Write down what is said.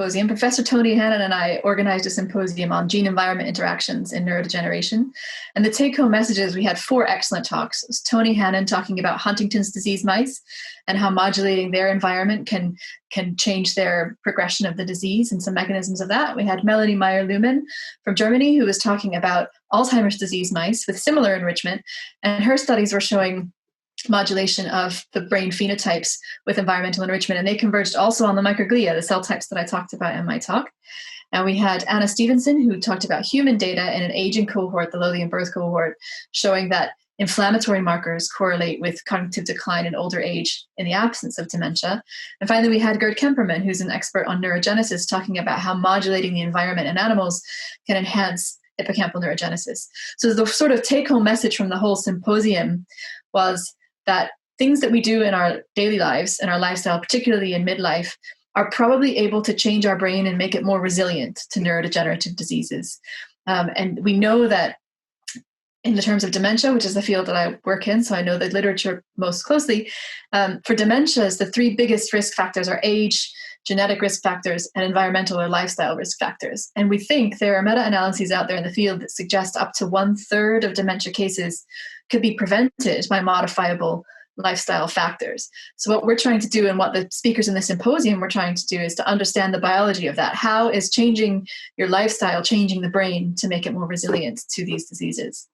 symposium. Professor Tony Hannon and I organized a symposium on gene-environment interactions in neurodegeneration. And the take-home messages, we had 4 excellent talks. It was Tony Hannon talking about Huntington's disease mice and how modulating their environment can change their progression of the disease and some mechanisms of that. We had Melanie Meyer-Luhmann from Germany, who was talking about Alzheimer's disease mice with similar enrichment. And her studies were showing modulation of the brain phenotypes with environmental enrichment. And they converged also on the microglia, the cell types that I talked about in my talk. And we had Anna Stevenson, who talked about human data in an aging cohort, the Lothian birth cohort, showing that inflammatory markers correlate with cognitive decline in older age in the absence of dementia. And finally, we had Gerd Kemperman, who's an expert on neurogenesis, talking about how modulating the environment in animals can enhance hippocampal neurogenesis. So the sort of take-home message from the whole symposium was that things that we do in our daily lives and our lifestyle, particularly in midlife, are probably able to change our brain and make it more resilient to neurodegenerative diseases. And we know that in the terms of dementia, which is the field that I work in, so I know the literature most closely, for dementias, the 3 biggest risk factors are age, genetic risk factors, and environmental or lifestyle risk factors. And we think there are meta-analyses out there in the field that suggest up to 1/3 of dementia cases could be prevented by modifiable lifestyle factors. So what we're trying to do, and what the speakers in the symposium were trying to do, is to understand the biology of that. How is changing your lifestyle changing the brain to make it more resilient to these diseases?